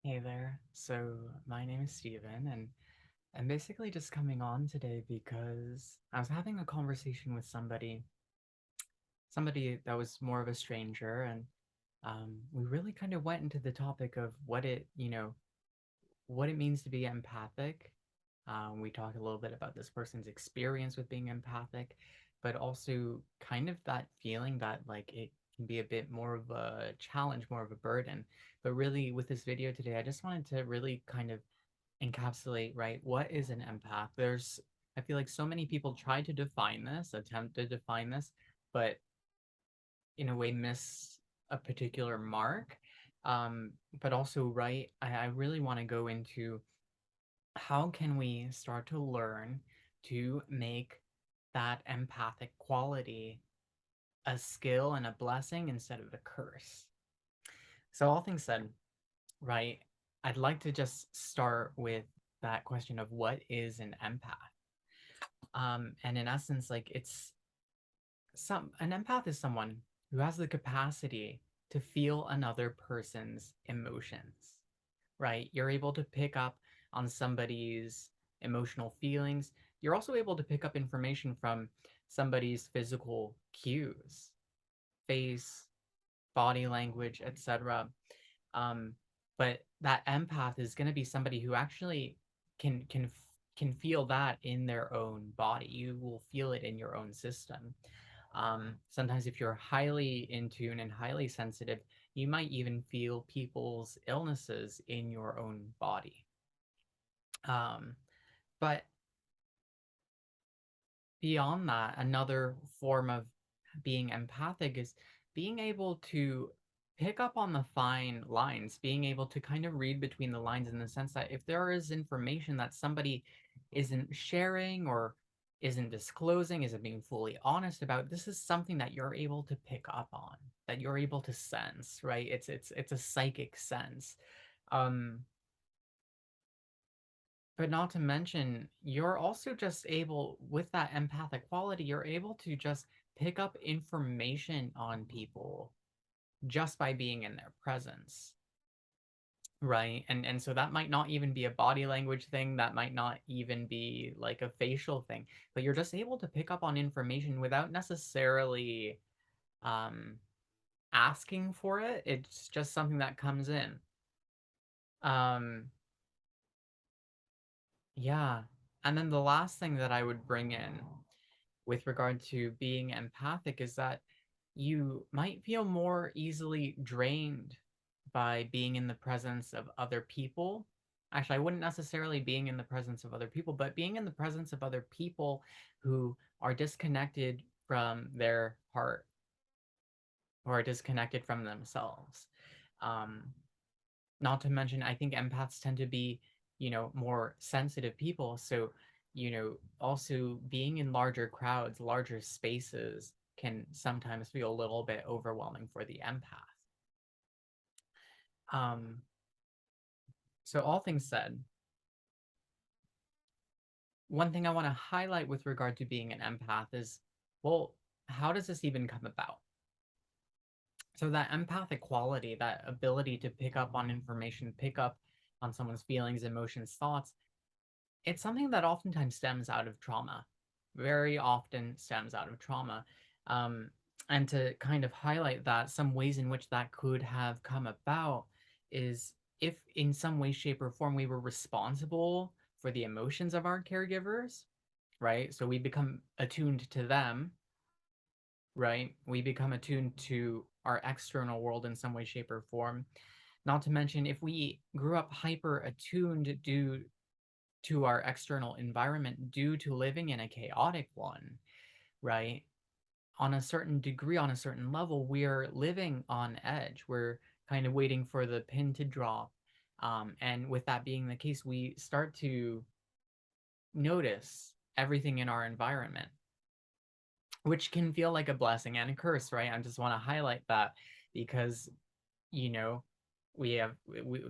Hey there. So my name is Steven, and I'm basically just coming on today because I was having a conversation with somebody that was more of a stranger, and we really kind of went into the topic of what it means to be empathic. We talked a little bit about this person's experience with being empathic, but also kind of that feeling that like it can be a bit more of a challenge, more of a burden. But really, with this video today, I just wanted to really kind of encapsulate, right? What is an empath? I feel like so many people try to define this, attempt to define this, but in a way miss a particular mark. But also, right, I really want to go into how can we start to learn to make that empathic quality a skill and a blessing instead of a curse? So, all things said, right, I'd like to just start with that question of what is an empath? And in essence, like an empath is someone who has the capacity to feel another person's emotions, right? You're able to pick up on somebody's emotional feelings. You're also able to pick up information from somebody's physical cues, face, body language, etc. Um, but that empath is going to be somebody who actually can feel that in their own body. You will feel it in your own system. Sometimes, if you're highly in tune and highly sensitive, you might even feel people's illnesses in your own body. Um, but beyond that, another form of being empathic is being able to pick up on the fine lines, being able to kind of read between the lines in the sense that if there is information that somebody isn't sharing or isn't disclosing, isn't being fully honest about, this is something that you're able to pick up on, that you're able to sense, right? It's a psychic sense. Um, but not to mention, you're also just able, with that empathic quality, you're able to just pick up information on people just by being in their presence, right? And so that might not even be a body language thing, that might not even be like a facial thing, but you're just able to pick up on information without necessarily um asking for it. It's just something that comes in. Um yeah. And then the last thing that I would bring in with regard to being empathic is that you might feel more easily drained by being in the presence of other people. Actually, I wouldn't necessarily being in the presence of other people, but being in the presence of other people who are disconnected from their heart or are disconnected from themselves. Um, Not to mention, I think empaths tend to be, more sensitive people. So, also being in larger crowds, larger spaces can sometimes feel a little bit overwhelming for the empath. Um, so all things said, one thing I want to highlight with regard to being an empath is, well, how does this even come about? So that empathic quality, that ability to pick up on information, pick up on someone's feelings, emotions, thoughts, it's something that oftentimes stems out of trauma, very often stems out of trauma. Um, and to kind of highlight that, some ways in which that could have come about is if in some way, shape, or form we were responsible for the emotions of our caregivers, right? So we become attuned to them, right? We become attuned to our external world in some way, shape, or form. Not to mention, if we grew up hyper attuned due to our external environment due to living in a chaotic one, right? On a certain degree, on a certain level, we're living on edge. We're kind of waiting for the pin to drop. And with that being the case, we start to notice everything in our environment, which can feel like a blessing and a curse, right? I just want to highlight that because, you know,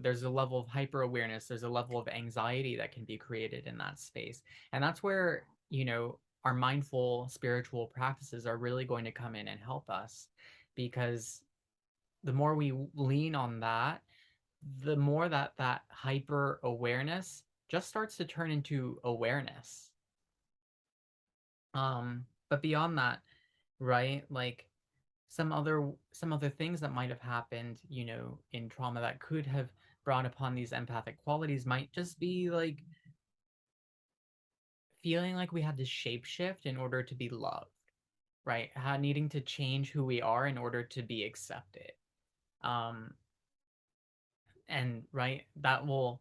there's a level of hyper awareness, there's a level of anxiety that can be created in that space. And that's where, our mindful spiritual practices are really going to come in and help us because the more we lean on that, the more that that hyper awareness just starts to turn into awareness. But beyond that, right? Like some other things that might have happened, in trauma that could have brought upon these empathic qualities might just be like feeling like we had to shapeshift in order to be loved, right? Needing to change who we are in order to be accepted. Um, and right, that will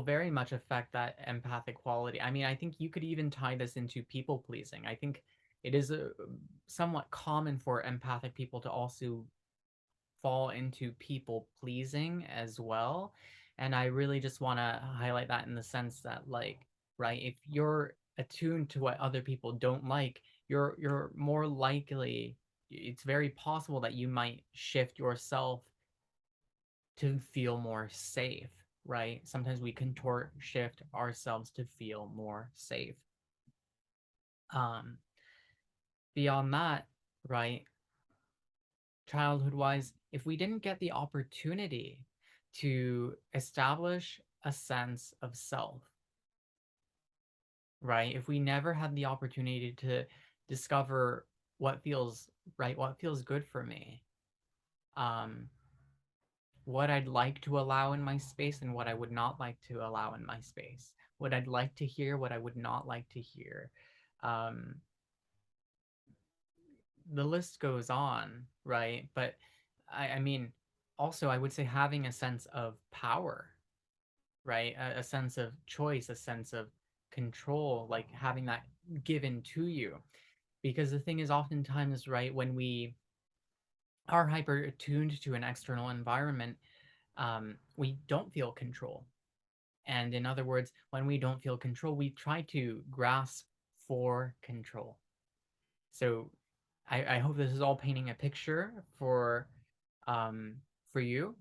very much affect that empathic quality. I mean, I think you could even tie this into people pleasing. I think it is somewhat common for empathic people to also fall into people pleasing as well. And I really just want to highlight that in the sense that, like, right, if you're attuned to what other people don't like, you're more likely, it's very possible that you might shift yourself to feel more safe, right? Sometimes we contort shift ourselves to feel more safe. Um, Beyond that, right, childhood wise, if we didn't get the opportunity to establish a sense of self, right? If we never had the opportunity to discover what feels right, what feels good for me, um, what I'd like to allow in my space and what I would not like to allow in my space, what I'd like to hear, what I would not like to hear. Um, the list goes on, right? But I mean, also, I would say having a sense of power, right? A sense of choice, a sense of control, like having that given to you. Because the thing is, oftentimes, right, when we are hyper attuned to an external environment, we don't feel control. And in other words, when we don't feel control, we try to grasp for control. So I hope this is all painting a picture um, for you.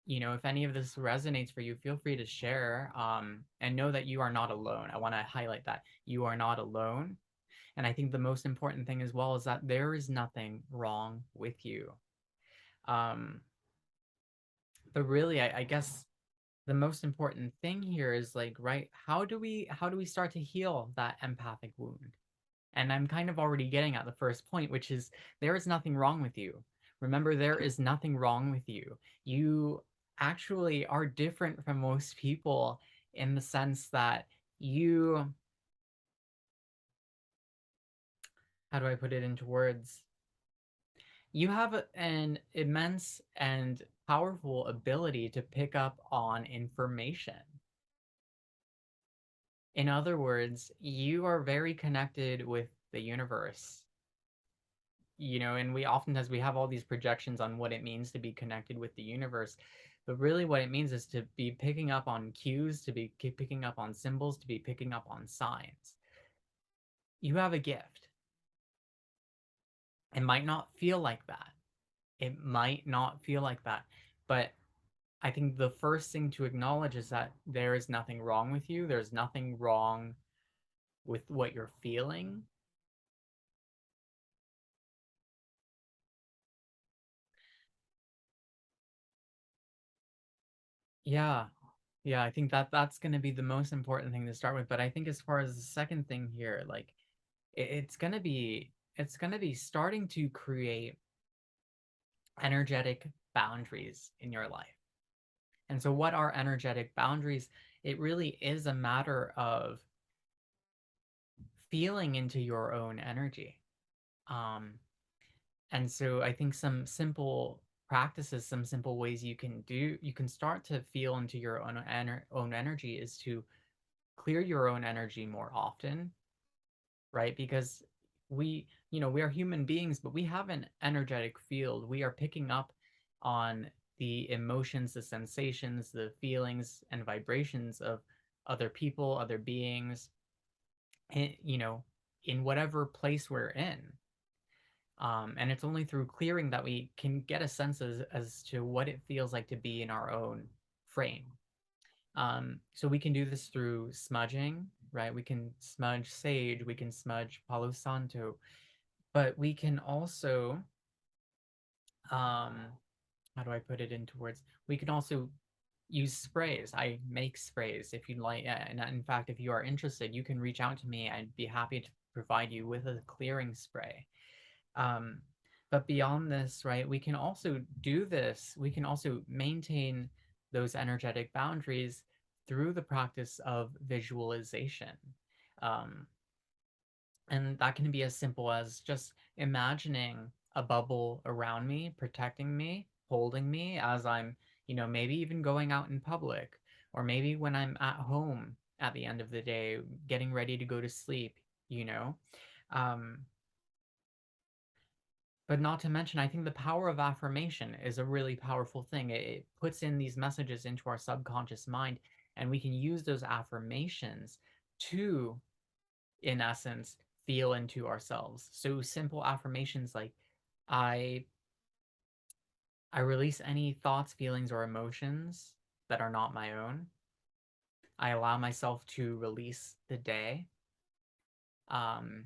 If any of this resonates for you, feel free to share, and know that you are not alone. I want to highlight that you are not alone. And I think the most important thing as well is that there is nothing wrong with you. Um, but really, I guess the most important thing here is like, right, how do we start to heal that empathic wound? And I'm kind of already getting at the first point, which is there is nothing wrong with you. Remember, there is nothing wrong with you. You actually are different from most people in the sense that you, how do I put it into words? You have an immense and powerful ability to pick up on information. In other words, you are very connected with the universe. And we oftentimes we have all these projections on what it means to be connected with the universe, but really what it means is to be picking up on cues, to be picking up on symbols, to be picking up on signs. You have a gift. It might not feel like that. It might not feel like that, but I think the first thing to acknowledge is that there is nothing wrong with you. There's nothing wrong with what you're feeling. Yeah. Yeah, I think that that's going to be the most important thing to start with. But I think as far as the second thing here, like it's going to be starting to create energetic boundaries in your life. And so what are energetic boundaries? It really is a matter of feeling into your own energy. Um, and so I think some simple practices, some simple ways you can start to feel into your own energy is to clear your own energy more often, right? Because we are human beings, but we have an energetic field. We are picking up on the emotions, the sensations, the feelings and vibrations of other people, other beings, and, in whatever place we're in. And it's only through clearing that we can get a sense as to what it feels like to be in our own frame. So we can do this through smudging, right? We can smudge sage, we can smudge Palo Santo, but we can also um, how do I put it into words? We can also use sprays. I make sprays if you'd like. And in fact, if you are interested, you can reach out to me. I'd be happy to provide you with a clearing spray. Um, but beyond this, right, we can also do this. We can also maintain those energetic boundaries through the practice of visualization. Um, and that can be as simple as just imagining a bubble around me, protecting me, holding me as I'm, maybe even going out in public, or maybe when I'm at home at the end of the day, getting ready to go to sleep, you know? Um, but not to mention, I think the power of affirmation is a really powerful thing. It puts in these messages into our subconscious mind, and we can use those affirmations to, in essence, feel into ourselves. So simple affirmations like, I I release any thoughts, feelings, or emotions that are not my own. I allow myself to release the day. Um,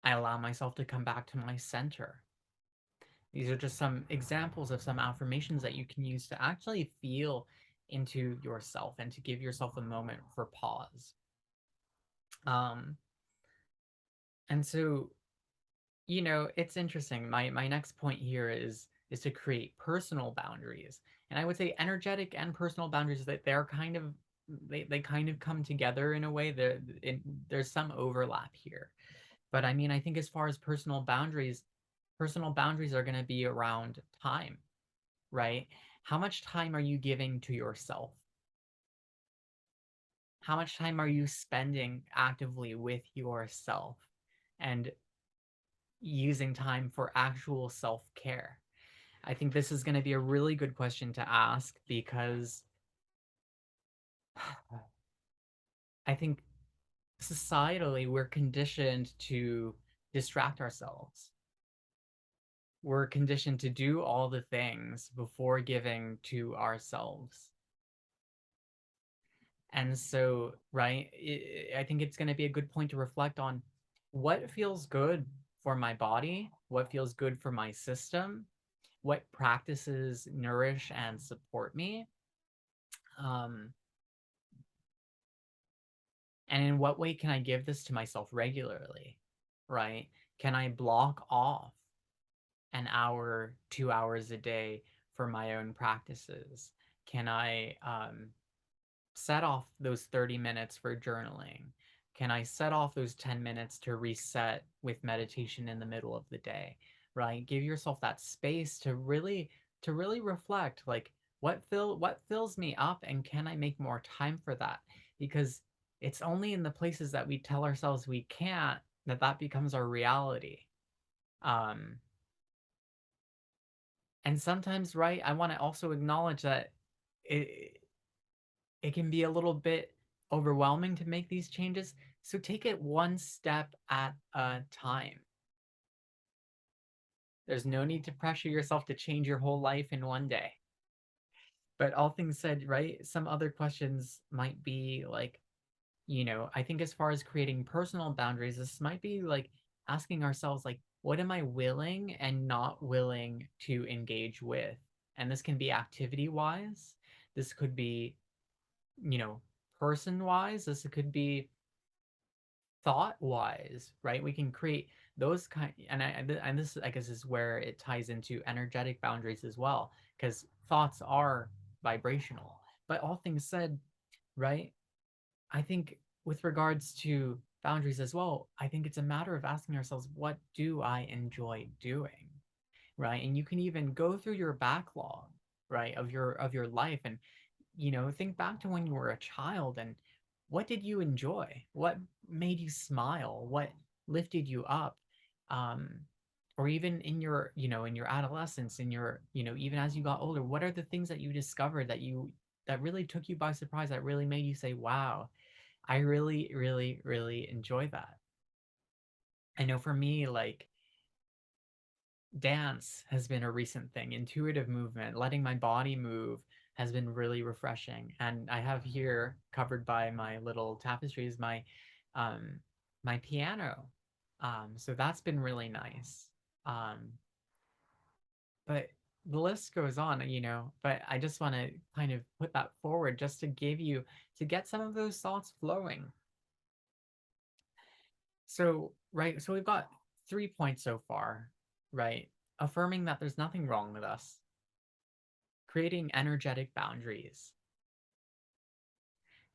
I allow myself to come back to my center. These are just some examples of some affirmations that you can use to actually feel into yourself and to give yourself a moment for pause. Um, and so it's interesting. My next point here is to create personal boundaries. And I would say energetic and personal boundaries, that they're kind of they kind of come together in a way. There's some overlap here. But I mean, I think as far as personal boundaries are going to be around time, right? How much time are you giving to yourself? How much time are you spending actively with yourself and using time for actual self-care? I think this is going to be a really good question to ask because I think societally we're conditioned to distract ourselves. We're conditioned to do all the things before giving to ourselves. And so, right, I think it's going to be a good point to reflect on what feels good for my body, what feels good for my system, what practices nourish and support me, um, and in what way can I give this to myself regularly, right? Can I block off an hour, 2 hours a day for my own practices? Can I set off those 30 minutes for journaling? Can I set off those 10 minutes to reset with meditation in the middle of the day? Right? Give yourself that space to really reflect, like what fills me up, and can I make more time for that? Because it's only in the places that we tell ourselves we can't that becomes our reality. Um and sometimes, right, I want to also acknowledge that it it can be a little bit overwhelming to make these changes. So take it one step at a time. There's no need to pressure yourself to change your whole life in one day. But all things said, right? Some other questions might be like, I think as far as creating personal boundaries, this might be like asking ourselves, like, what am I willing and not willing to engage with? And this can be activity wise. This could be, you know, person wise. This could be thought wise, right? We can create those kind, and this, I guess, is where it ties into energetic boundaries as well, because thoughts are vibrational. But all things said, right? I think with regards to boundaries as well, I think it's a matter of asking ourselves, what do I enjoy doing? Right? And you can even go through your backlog, right, of your life, and think back to when you were a child, and what did you enjoy? What made you smile? What lifted you up? Um, or even in your adolescence, even as you got older, what are the things that you discovered that really took you by surprise, that really made you say, wow, I really, really, really enjoy that. I know for me, like, dance has been a recent thing. Intuitive movement, letting my body move has been really refreshing. And I have here covered by my little tapestries um my piano. So that's been really nice. Um but the list goes on, but I just want to kind of put that forward just to to get some of those thoughts flowing. So, right, so we've got 3 points so far, right? Affirming that there's nothing wrong with us, creating energetic boundaries,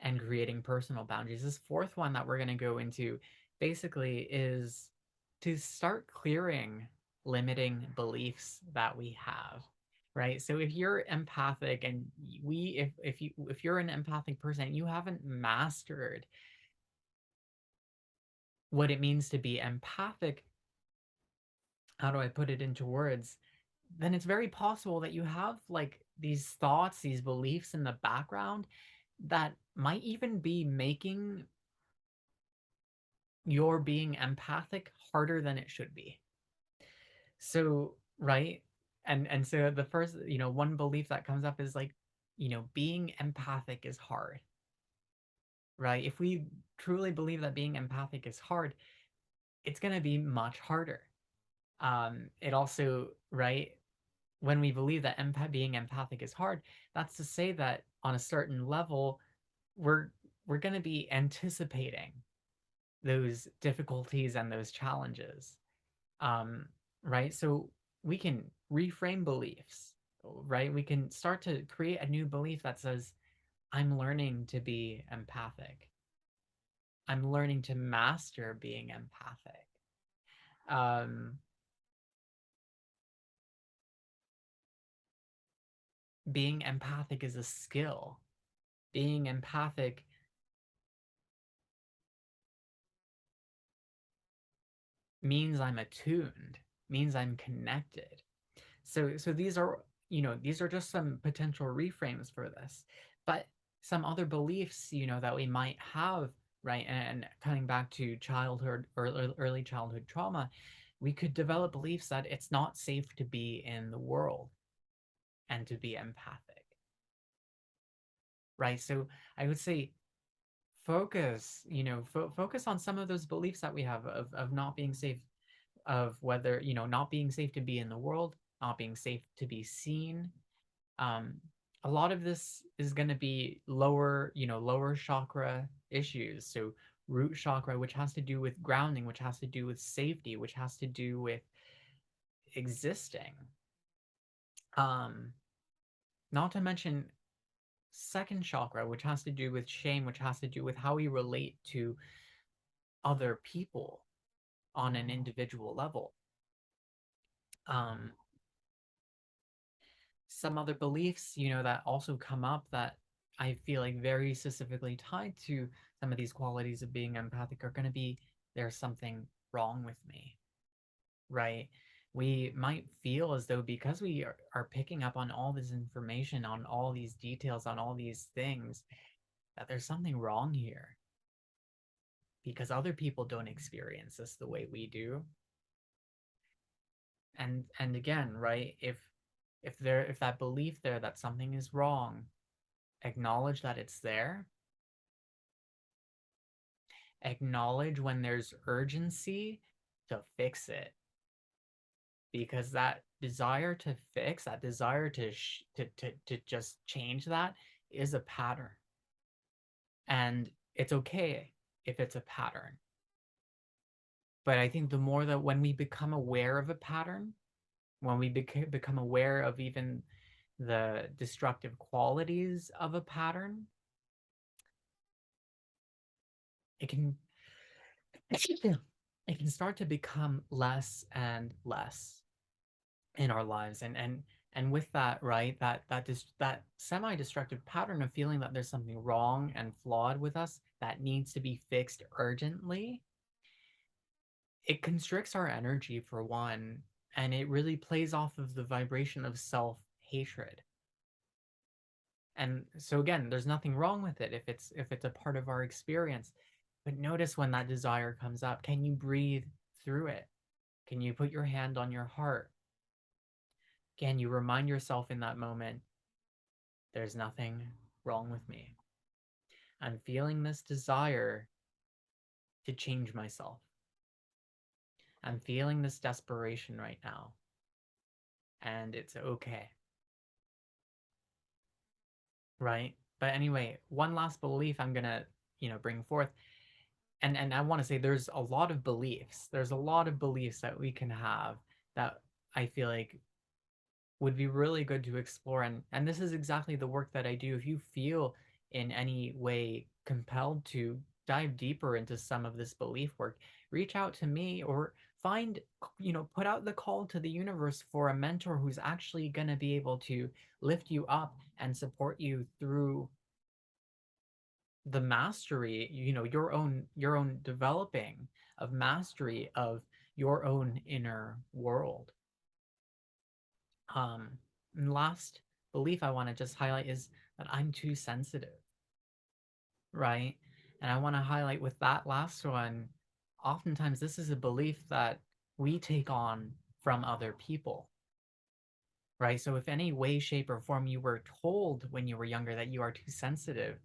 and creating personal boundaries. This fourth one that we're going to go into basically is to start clearing limiting beliefs that we have, right? So if you're empathic and if you're an empathic person, you haven't mastered what it means to be empathic. How do I put it into words? Then it's very possible that you have like these thoughts, these beliefs in the background that might even be making your being empathic harder than it should be. So, right? And so the first, one belief that comes up is like, being empathic is hard, right? If we truly believe that being empathic is hard, it's going to be much harder. It also, right, when we believe that being empathic is hard, that's to say that on a certain level, we're we're going to be anticipating those difficulties and those challenges. um, right? So we can reframe beliefs, right? We can start to create a new belief that says, I'm learning to be empathic. I'm learning to master being empathic. Um, Being empathic is a skill. Being empathic means I'm attuned, means I'm connected. So these are just some potential reframes for this. But some other beliefs, that we might have, right? And coming back to childhood or early childhood trauma, we could develop beliefs that it's not safe to be in the world and to be empathic, right? So I would say focus on some of those beliefs that we have of not being safe, of whether, not being safe to be in the world, not being safe to be seen. um, a lot of this is going to be lower chakra issues. So root chakra, which has to do with grounding, which has to do with safety, which has to do with existing. Um, Not to mention second chakra, which has to do with shame, which has to do with how we relate to other people on an individual level. Um, some other beliefs, that also come up that I feel like very specifically tied to some of these qualities of being empathic are going to be, there's something wrong with me, right? We might feel as though because we are picking up on all this information, on all these details, on all these things, that there's something wrong here because other people don't experience this the way we do. And again, right, if that belief there that something is wrong, acknowledge that it's there, acknowledge when there's urgency to fix it, because that desire to fix, that desire to just change that is a pattern. And it's okay if it's a pattern. But I think the more that when we become aware of a pattern, when we become aware of even the destructive qualities of a pattern, it can it can start to become less and less in our lives. And with that, right, that semi-destructive pattern of feeling that there's something wrong and flawed with us that needs to be fixed urgently, it constricts our energy for one, and it really plays off of the vibration of self-hatred. And so again, there's nothing wrong with it if it's a part of our experience. But notice when that desire comes up, can you breathe through it? Can you put your hand on your heart? Can you remind yourself in that moment, there's nothing wrong with me? I'm feeling this desire to change myself. I'm feeling this desperation right now. and it's okay, right? But anyway, one last belief I'm gonna, bring forth, and I want to say there's a lot of beliefs. There's a lot of beliefs that we can have that I feel like would be really good to explore, and this is exactly the work that I do. If you feel in any way compelled to dive deeper into some of this belief work, reach out to me or find, put out the call to the universe for a mentor who's actually going to be able to lift you up and support you through the mastery, your own developing of mastery of your own inner world. Um, and last belief I want to just highlight is that I'm too sensitive, right? And I want to highlight with that last one, oftentimes this is a belief that we take on from other people, right? So if any way, shape, or form you were told when you were younger that you are too sensitive,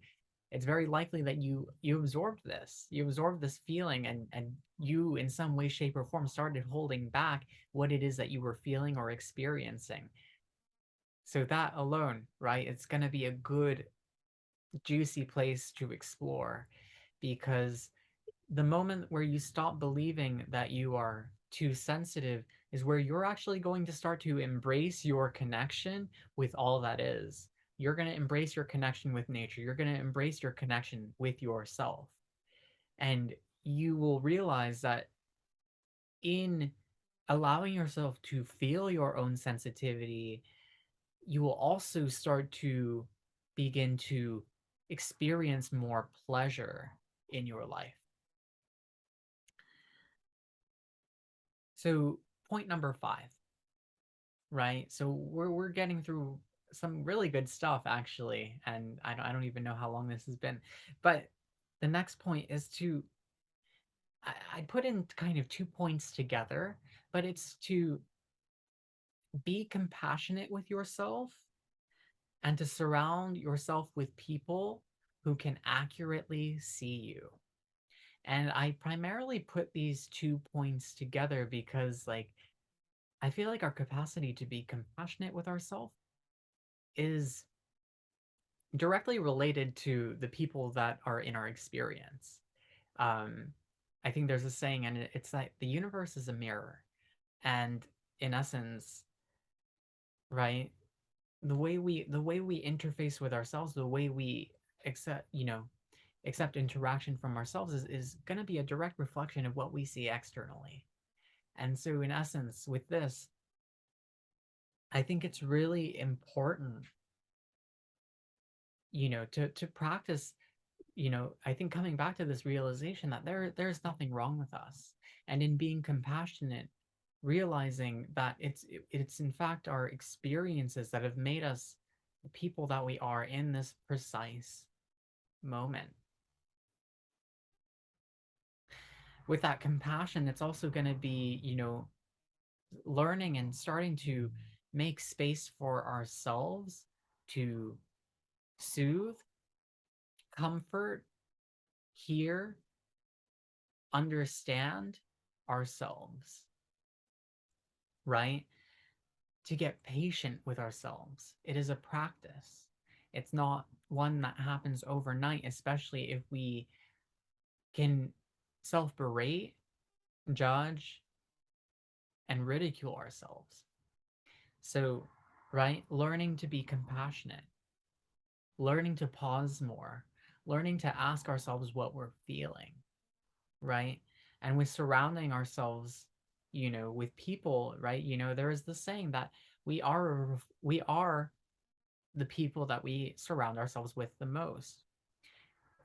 it's very likely that you absorbed this. You absorbed this feeling, and you in some way, shape, or form started holding back what it is that you were feeling or experiencing. So that alone, right, it's going to be a good, juicy place to explore, because the moment where you stop believing that you are too sensitive is where you're actually going to start to embrace your connection with all that is. You're going to embrace your connection with nature. You're going to embrace your connection with yourself. And you will realize that in allowing yourself to feel your own sensitivity, you will also start to begin to experience more pleasure in your life. So, point number 5, right? So we're getting through some really good stuff actually, and I don't even know how long this has been, but the next point is to I put in kind of 2 points together, but it's to be compassionate with yourself and to surround yourself with people who can accurately see you. And I primarily put these 2 points together because, like, I feel like our capacity to be compassionate with ourselves is directly related to the people that are in our experience. Um, I think there's a saying, and it's that the universe is a mirror. And in essence, right, the way we interface with ourselves, the way we accept, accept interaction from ourselves is going to be a direct reflection of what we see externally. And so in essence, with this, I think it's really important, to practice, I think coming back to this realization that there's nothing wrong with us. And in being compassionate, realizing that it's in fact our experiences that have made us the people that we are in this precise moment. With that compassion, it's also going to be, learning and starting to make space for ourselves to soothe, comfort, hear, understand ourselves, right? To get patient with ourselves. It is a practice. It's not one that happens overnight, especially if we can self berate, judge, and ridicule ourselves. So, right, learning to be compassionate, learning to pause more, learning to ask ourselves what we're feeling, right? And with surrounding ourselves, with people, right? There is the saying that we are the people that we surround ourselves with the most.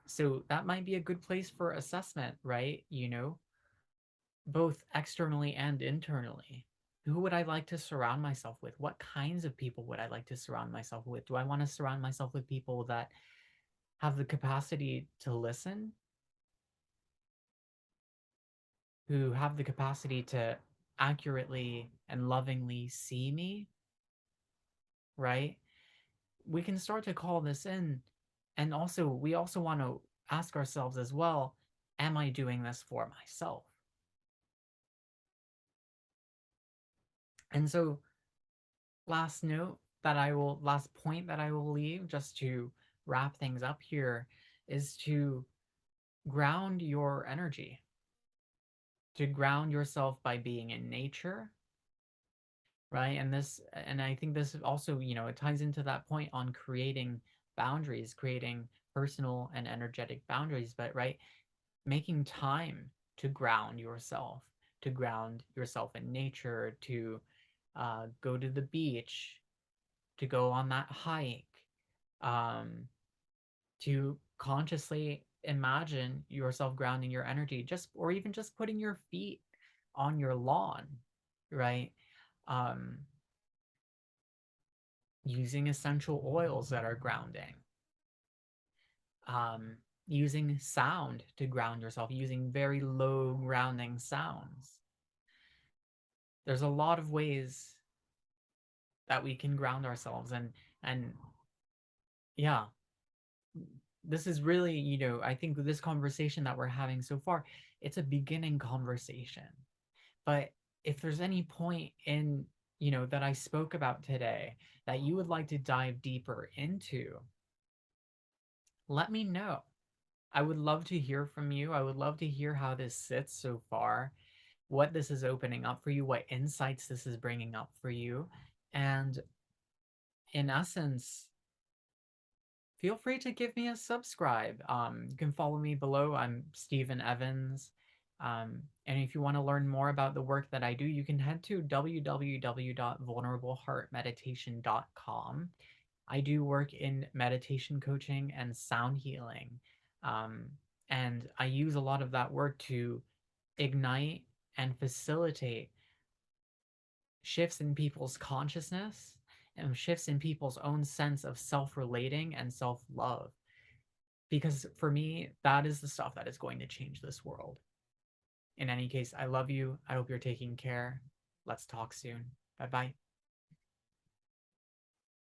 So that might be a good place for assessment, right? Both externally and internally. Who would I like to surround myself with? What kinds of people would I like to surround myself with? Do I want to surround myself with people that have the capacity to listen, who have the capacity to accurately and lovingly see me, right? We can start to call this in. And also, we also want to ask ourselves as well, am I doing this for myself? And so last point that I will leave just to wrap things up here is to ground your energy, to ground yourself by being in nature, right? And I think this also, it ties into that point on creating boundaries, creating personal and energetic boundaries, but right, making time to ground yourself in nature, to go to the beach, to go on that hike, um, to consciously imagine yourself grounding your energy, just or even just putting your feet on your lawn, right? Um, Using essential oils that are grounding, um, using sound to ground yourself, using very low grounding sounds. There's a lot of ways that we can ground ourselves, and yeah, this is really, I think this conversation that we're having so far, it's a beginning conversation. But if there's any point in, that I spoke about today that you would like to dive deeper into, let me know. I would love to hear from you. I would love to hear how this sits so far, what this is opening up for you, what insights this is bringing up for you. And in essence, feel free to give me a subscribe. You can follow me below. I'm Stephen Evans. And if you want to learn more about the work that I do, you can head to www.vulnerableheartmeditation.com. I do work in meditation coaching and sound healing. Um, and I use a lot of that work to ignite and facilitate shifts in people's consciousness and shifts in people's own sense of self relating and self love. Because for me, that is the stuff that is going to change this world. In any case, I love you. I hope you're taking care. Let's talk soon. Bye bye.